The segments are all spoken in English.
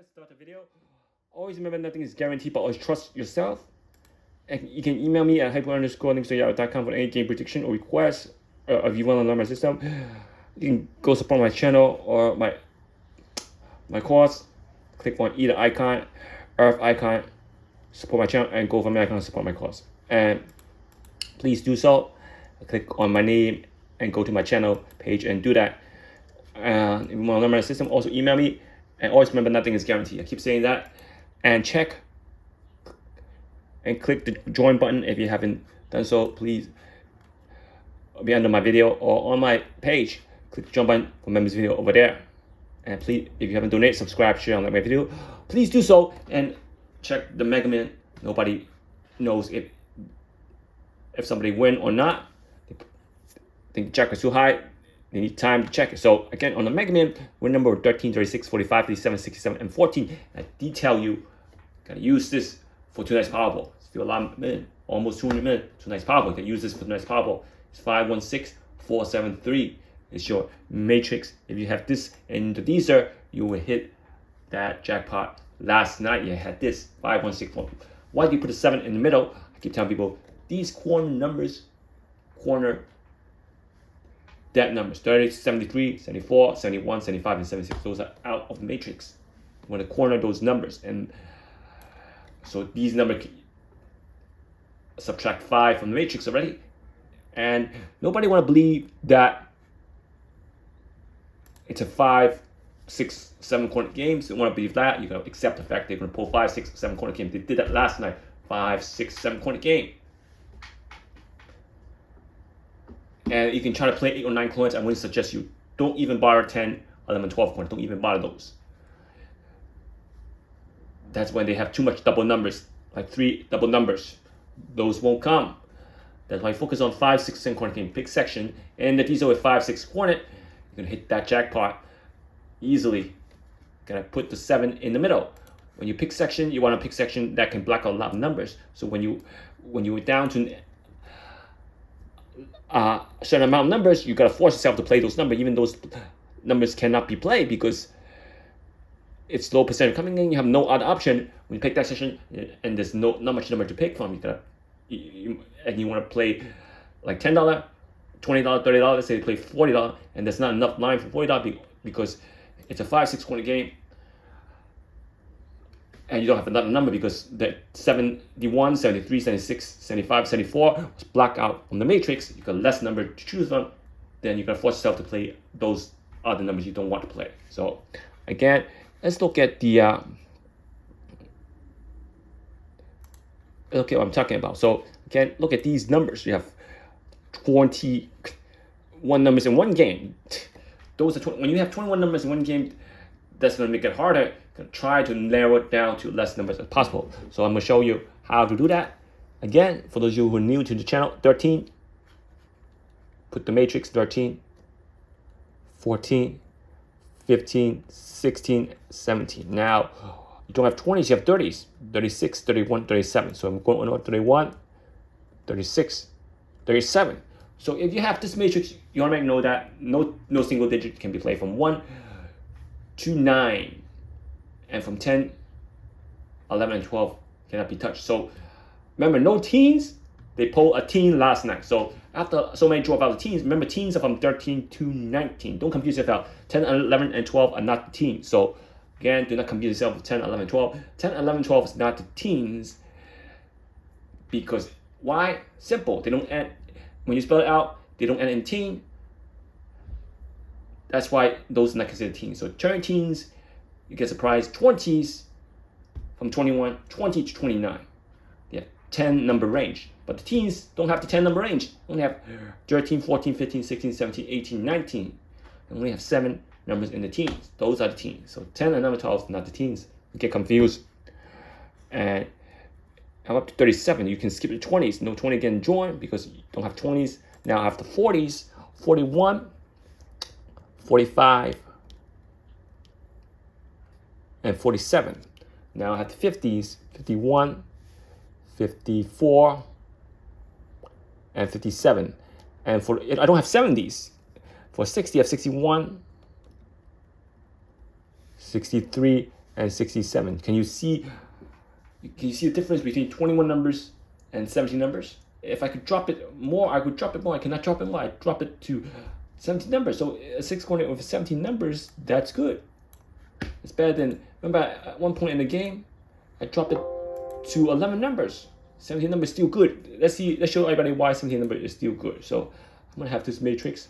to start the video, always remember nothing is guaranteed, but always trust yourself. And you can email me at hyper_links@yahoo.com for any game prediction or requests. If you want to learn my system, you can go support my channel or my course. Click on either icon, Earth icon, support my channel, and go for my icon, support my course. And please do so. Click on my name and go to my channel page and do that. If you want to learn my system, also email me. And always remember, nothing is guaranteed. I keep saying that. And check and click the join button if you haven't done so. Please be under my video or on my page. Click the join button for members video over there. And please, if you haven't donated, subscribe, share, and like my video. Please do so. And check the Mega Man. Nobody knows if somebody win or not. They think the jack is too high. They need time to check it. So again, on the Mega Man, win number 13, 36, 45, 37, 67, and 14. I detail you, gotta use this for tonight's Powerball. Still a lot of minutes, almost 200 minutes. Tonight's Powerball, you can use this for tonight's Powerball. It's 516473. It's your matrix. If you have this in the Dster, you will hit that jackpot. Last night you had this 5164. Why do you put a 7 in the middle? I keep telling people these corner numbers, that numbers 30, 73, 74, 71, 75, and 76. Those are out of the matrix. You want to corner those numbers, and so these numbers subtract 5 from the matrix already. And nobody want to believe that it's a 5, 6, 7 corner games. They want to believe that. You gotta accept the fact they're gonna pull 5, 6, 7 corner game. They did that last night. 5, 6, 7 corner game. And you can try to play 8 or 9 coins. I wouldn't suggest you don't even bother 10, 11, 12 coins. Don't even bother those. That's when they have too much double numbers, like 3 double numbers. Those won't come. That's why I focus on 5, 6, 7 corner game pick section. And if these are with 5, 6 corner, you're gonna hit that jackpot easily. Gotta put the 7 in the middle. When you pick section, you want a pick section that can block out a lot of numbers. So when you're down to a certain amount of numbers, you gotta force yourself to play those numbers. Even those numbers cannot be played because it's low percentage coming in. You have no other option when you pick that section, and there's not much number to pick from. And you want to play like $10, $20, $30. Let's say you play $40, and there's not enough line for $40 because it's a 5, 6 corner game. And you don't have another number because the 71, 73, 76, 75, 74 was blocked out from the matrix. You got less number to choose from. Then you're going to force yourself to play those other numbers you don't want to play. So again, let's look at the look at what I'm talking about. So again, look at these numbers. You have 21 numbers in one game. Those are when you have 21 numbers in one game, that's going to make it harder. Try to narrow it down to less numbers as possible. So I'm going to show you how to do that. Again, for those of you who are new to the channel, 13. Put the matrix 13, 14, 15, 16, 17. Now, you don't have 20s, you have 30s. 36, 31, 37. So I'm going on 31, 36, 37. So if you have this matrix, you want to know that no single digit can be played from 1 to 9. And from 10, 11, and 12 cannot be touched. So remember, no teens. They pulled a teen last night. So after so many drop out the teens, remember teens are from 13 to 19. Don't confuse yourself. 10, 11, and 12 are not the teens. So again, do not confuse yourself with 10, 11, 12. 10, 11, 12 is not the teens. Because why? Simple. They don't end. When you spell it out, they don't end in teen. That's why those are not considered teens. So turn teens, you get surprised. 20s from 21, 20 to 29. They have 10 number range. But the teens don't have the 10 number range. They only have 13, 14, 15, 16, 17, 18, 19. They only have 7 numbers in the teens. Those are the teens. So 10 and number 12 is not the teens. You get confused. And I'm up to 37. You can skip the 20s. No 20 again join because you don't have 20s. Now I have the 40s, 41, 45, and 47. Now I have the 50s, 51, 54, and 57. And for I don't have 70s. For 60, I have 61, 63, and 67. Can you see the difference between 21 numbers and 17 numbers? If I could drop it more, I would drop it more. I cannot drop it more. I drop it to 17 numbers. So a 6 coordinate with 17 numbers, that's good. It's better than, remember at one point in the game, I dropped it to 11 numbers. 17 numbers is still good. Let's show everybody why 17 number is still good. So I'm gonna have this matrix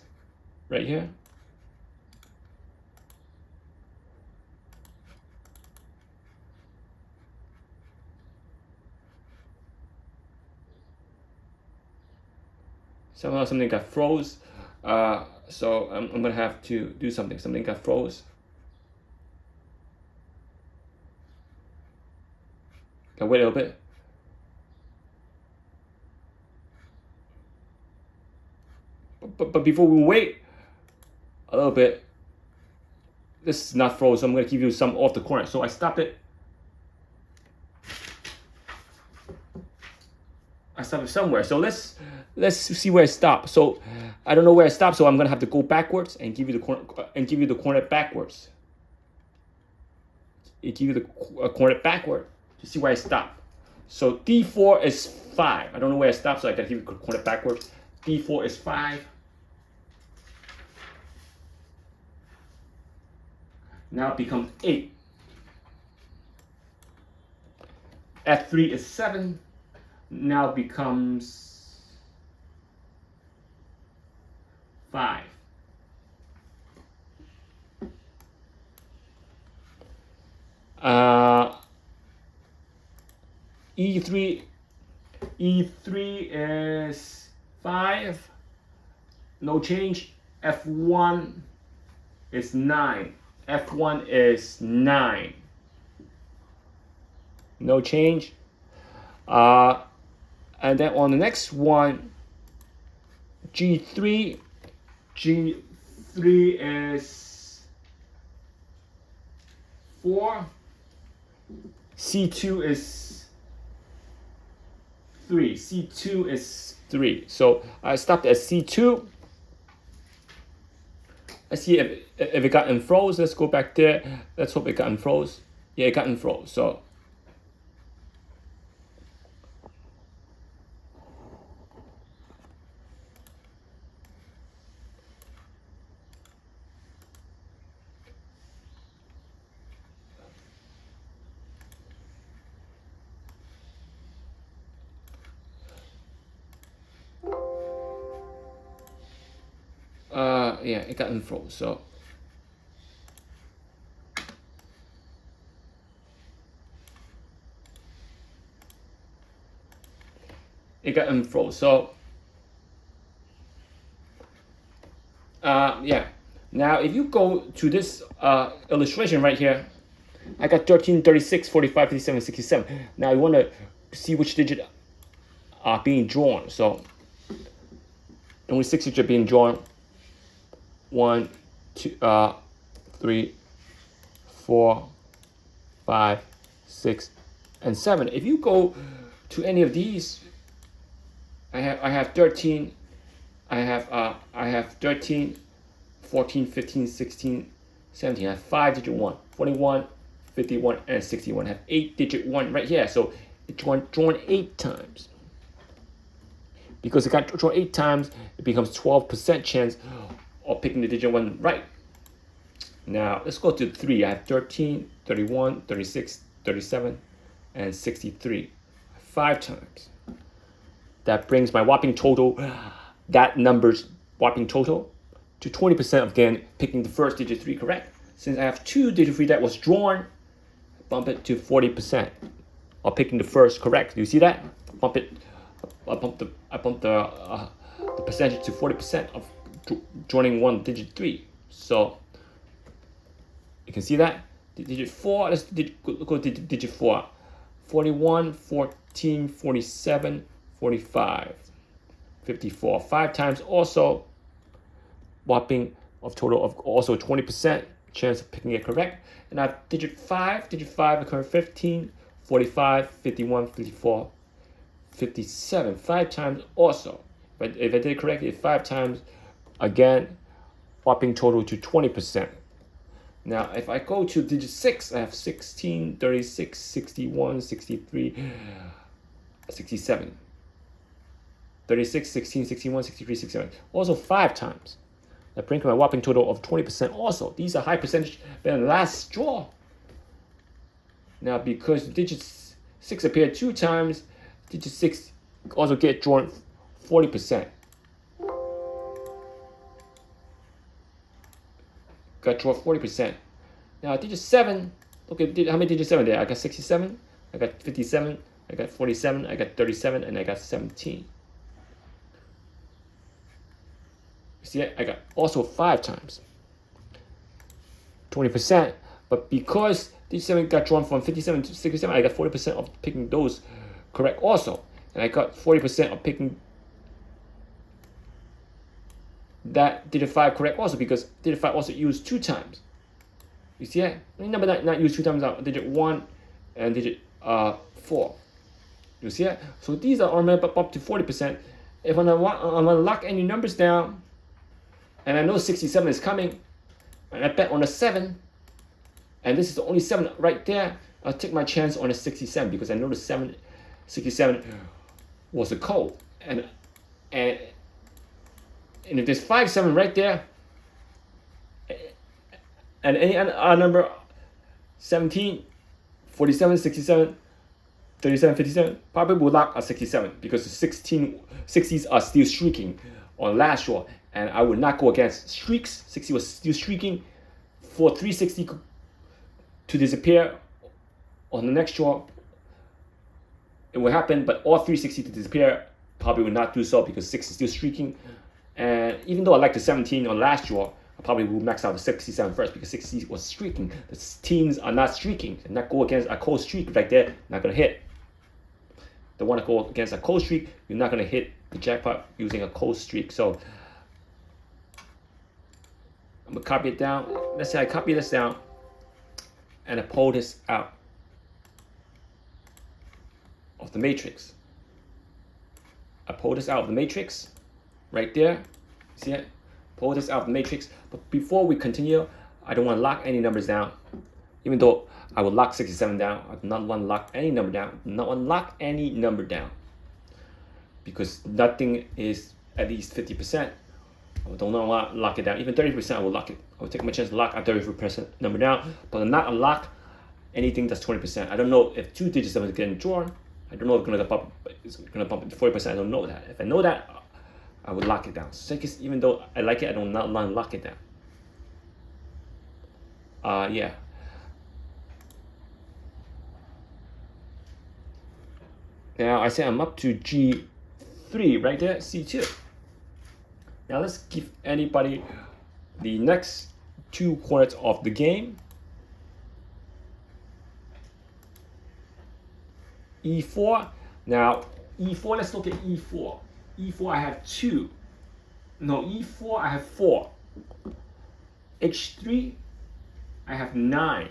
right here. Somehow something got froze. So I'm gonna have to do something. Something got froze. Gotta wait a little bit. But before we wait a little bit, this is not froze, so I'm gonna give you some off the corner. So I stopped it. I stopped it somewhere. So let's see where I stopped. So I don't know where I stopped, so I'm gonna have to go backwards and give you the coordinate backwards. It give you the coordinate backward to see where I stopped. So D4 is 5. I don't know where I stopped, so I gotta give you the coordinate backwards. D4 is 5. Now it becomes 8. F3 is 7. Now becomes 5. E3 is 5. No change. F1 is 9. F1 is 9. No change. And then on the next one, G3 is 4. C2 is 3. C2 is 3. So I stopped at C2. Let's see if it got unfroze. Let's go back there. Let's hope it got unfroze. Yeah, it got unfroze. So yeah, it got unfroze. So it got unfroze. So yeah. Now if you go to this illustration right here, I got 13, 36, 45, 57, 67. Now you want to see which digit are being drawn. So only 6 digits are being drawn. 1, 2, 3, 4, 5, 6, and 7. If you go to any of these, I have 13. I have 13, 14, 15, 16, 17. I have 5-digit 1, 41, 51, and 61. I have 8-digit 1 right here. So it's drawn 8 times. Because it got drawn 8 times, it becomes 12% chance of picking the digit 1 right. Now let's go to 3. I have 13, 31, 36, 37, and 63. 5 times. That brings my whopping total, that number's whopping total, to 20% of again picking the first digit 3 correct. Since I have 2 digit 3 that was drawn, bump it to 40% of picking the first correct. Do you see that? Bump it. I bumped the percentage to 40% of joining one digit 3. So you can see that digit 4. Let's go to digit 4. 41, 14, 47, 45, 54. 5 times also whopping of total of also 20% chance of picking it correct. And I have digit 5 occur 15, 45, 51, 54, 57. 5 times also. But if I did it correctly, 5 times, again, whopping total to 20%. Now, if I go to digit 6, I have 16, 36, 61, 63, 67. 36, 16, 61, 63, 67. Also 5 times. That brings my whopping total of 20% also. These are high percentage better than last draw. Now, because digit 6 appeared 2 times, digit 6 also get drawn 40%. Got drawn 40%. Now, digit 7, look at how many digits 7 there. I got 67, I got 57, I got 47, I got 37, and I got 17. See, I got also 5 times. 20%. But because digit 7 got drawn from 57 to 67, I got 40% of picking those correct also. And I got 40% of picking that digit 5 correct also, because digit 5 also used 2 times. You see that? Any number not used 2 times are digit 1 and digit 4. You see that? So these are up to 40%. If I'm gonna lock any numbers down, and I know 67 is coming, and I bet on a 7, and this is the only 7 right there, I'll take my chance on a 67 because I know the 67 was a code. And if there's 5, 7 right there, and any other number, 17, 47, 67, 37, 57, probably will lock a 67 because the 60s are still streaking on last draw, and I would not go against streaks. 60 was still streaking. For 360 to disappear on the next draw, it will happen, but all 360 to disappear probably will not do so because 6 is still streaking. And even though I like the 17 on last draw, I probably will max out the 67 first because 60 was streaking. The teens are not streaking. They're not go against a cold streak right there, not gonna hit. The one that go against a cold streak, you're not gonna hit the jackpot using a cold streak. So I'm gonna copy it down. Let's say I copy this down and I pull this out of the matrix. I pull this out of the matrix right there. See it? Pull this out of the matrix. But before we continue, I don't want to lock any numbers down. Even though I will lock 67 down, I do not want to lock any number down. I do not want to lock any number down. Because nothing is at least 50%. I don't want to lock it down. Even 30% I will lock it. I will take my chance to lock a 30% number down. But I'm not unlock anything that's 20%. I don't know if 2 digits are getting drawn. I don't know if it's going to bump into 40%. I don't know that. If I know that, I would lock it down. So even though I like it, I don't not want to lock it down. Yeah. Now I say I'm up to G3 right there, C2. Now let's give anybody the next 2 quarters of the game. E4. Now E4, let's look at E4. E4 I have 2. No, E4 I have 4. H3 I have 9.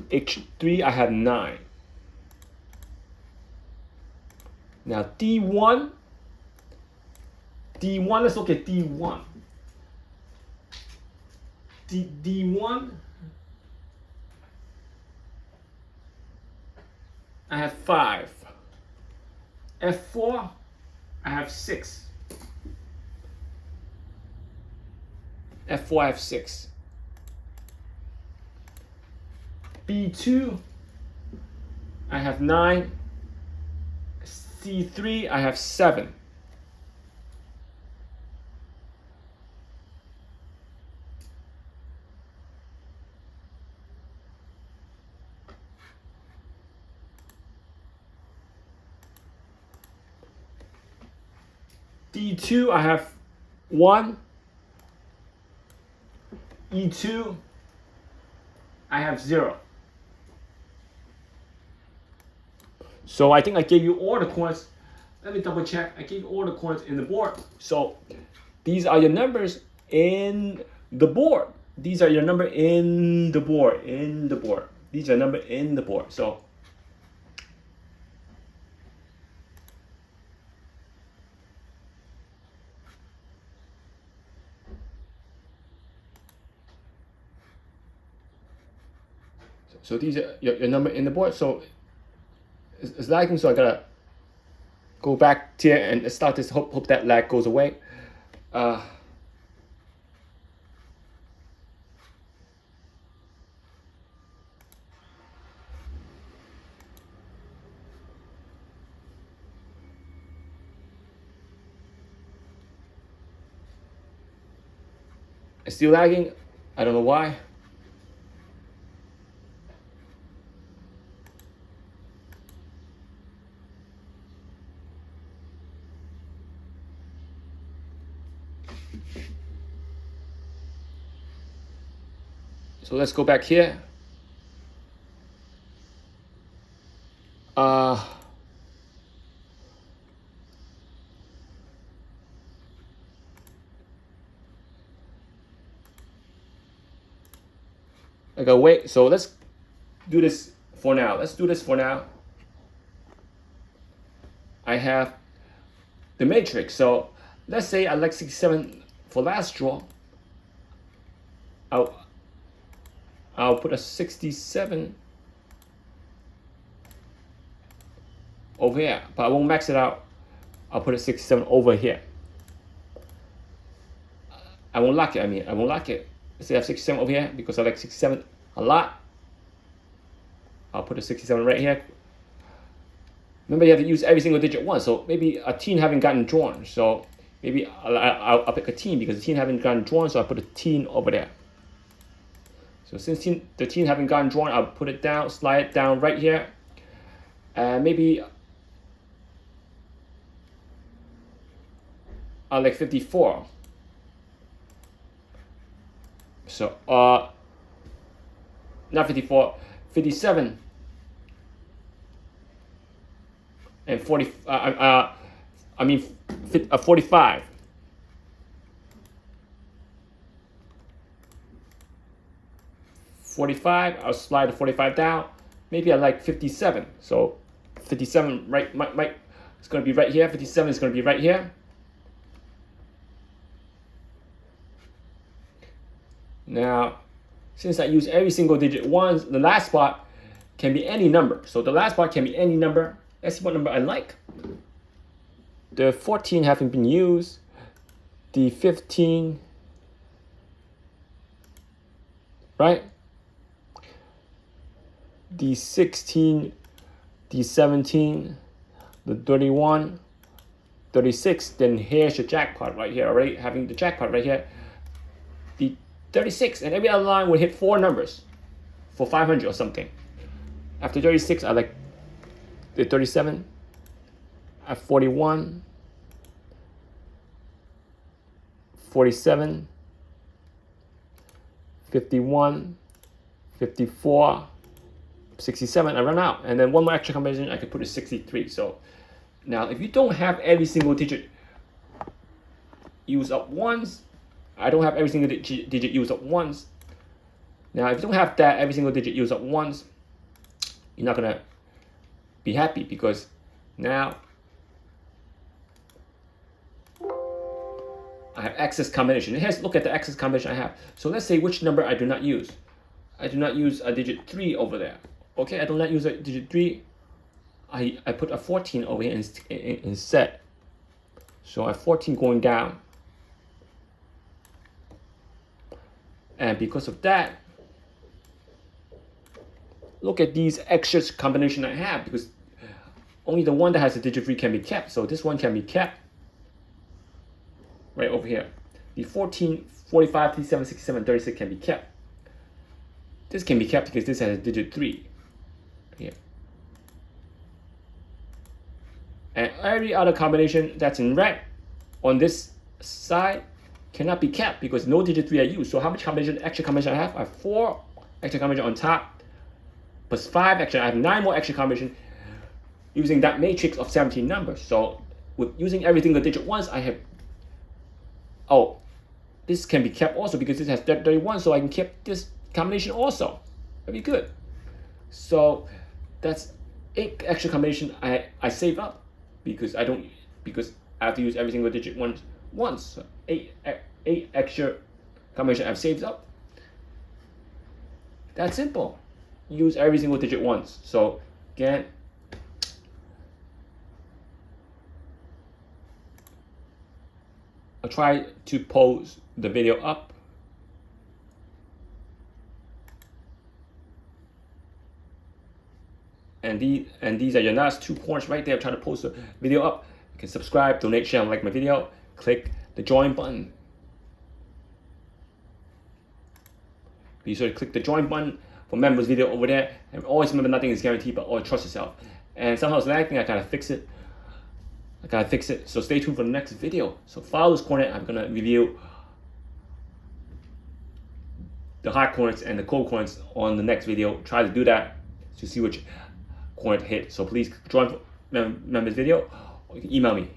H3 I have 9. Now D1, let's look at D1. D1 I have 5. F4 I have 6. F4 I have 6. B2 I have 9. C3 I have 7. D2 I have 1. E2 I have 0. So I think I gave you all the coins. Let me double check. I gave you all the coins in the board. So these are your numbers in the board. These are your number in the board. These are number in the board. So So these are your number in the board. So it's lagging, so I gotta go back here and start this. Hope that lag goes away. It's still lagging. I don't know why. So let's go back here. I gotta wait. So let's do this for now. Let's do this for now. I have the matrix. So let's say I like 67 for last draw. I'll put a 67 over here, but I won't max it out. I'll put a 67 over here. I won't lock it. I won't lock it. Let's say I have 67 over here because I like 67 a lot. I'll put a 67 right here. Remember, you have to use every single digit once. So maybe a teen haven't gotten drawn. So maybe I'll pick a teen because the teen haven't gotten drawn. So I'll put a teen over there. So since the teen haven't gotten drawn, I'll put it down, slide it down right here. And maybe I'll like 54. So not 54, 57 and 40. 45. I'll slide the 45 down. Maybe I like 57. So 57 right it's gonna be right here. 57 is gonna be right here. Now, since I use every single digit once, the last spot can be any number. So the last spot can be any number. Let's see what number I like. The 14 haven't been used. The 15, right? The 16, the 17, the 31, 36. Then here's your jackpot right here. Already having the jackpot right here. The 36, and every other line would hit 4 numbers for 500 or something. After 36, I like the 37. At 41, 47, 51, 54, 67. I run out, and then one more extra combination. I could put a 63. So now, if you don't have every single digit used up once, I don't have every single digit used up once. Now, if you don't have that every single digit used up once, you're not gonna be happy because now I have excess combination. Here's look at the excess combination I have. So let's say which number I do not use. I do not use a digit 3 over there. Okay, I do not use a digit 3. I put a 14 over here instead. So I have 14 going down. And because of that, look at these extra combination I have because only the one that has a digit 3 can be kept. So this one can be kept right over here. The 14, 45, 37, 67, 36 can be kept. This can be kept because this has a digit 3 here. And every other combination that's in red on this side cannot be kept because no digit 3 I use. So how much extra combination I have? I have 4 extra combination on top plus 5 extra. I have 9 more extra combination using that matrix of 17 numbers. So with using every single digit once, I have, this can be kept also because this has 31, so I can keep this combination also. Very good. So that's 8 extra combination I save up because I have to use every single digit once. So 8 extra combination I've saved up. That's simple. use every single digit once. So again, I'll try to pose the video up. And these are your last 2 corners right there. Try to post the video up. You can subscribe, donate, share, and like my video. Click the join button. Be sure to click the join button for members video over there. And always remember, nothing is guaranteed, but always trust yourself. And somehow it's lagging. I gotta fix it. So stay tuned for the next video. So follow this corner. I'm gonna review the hot corners and the cold corners on the next video. Try to do that to see which corner to hit. So please join members video, or you can email me.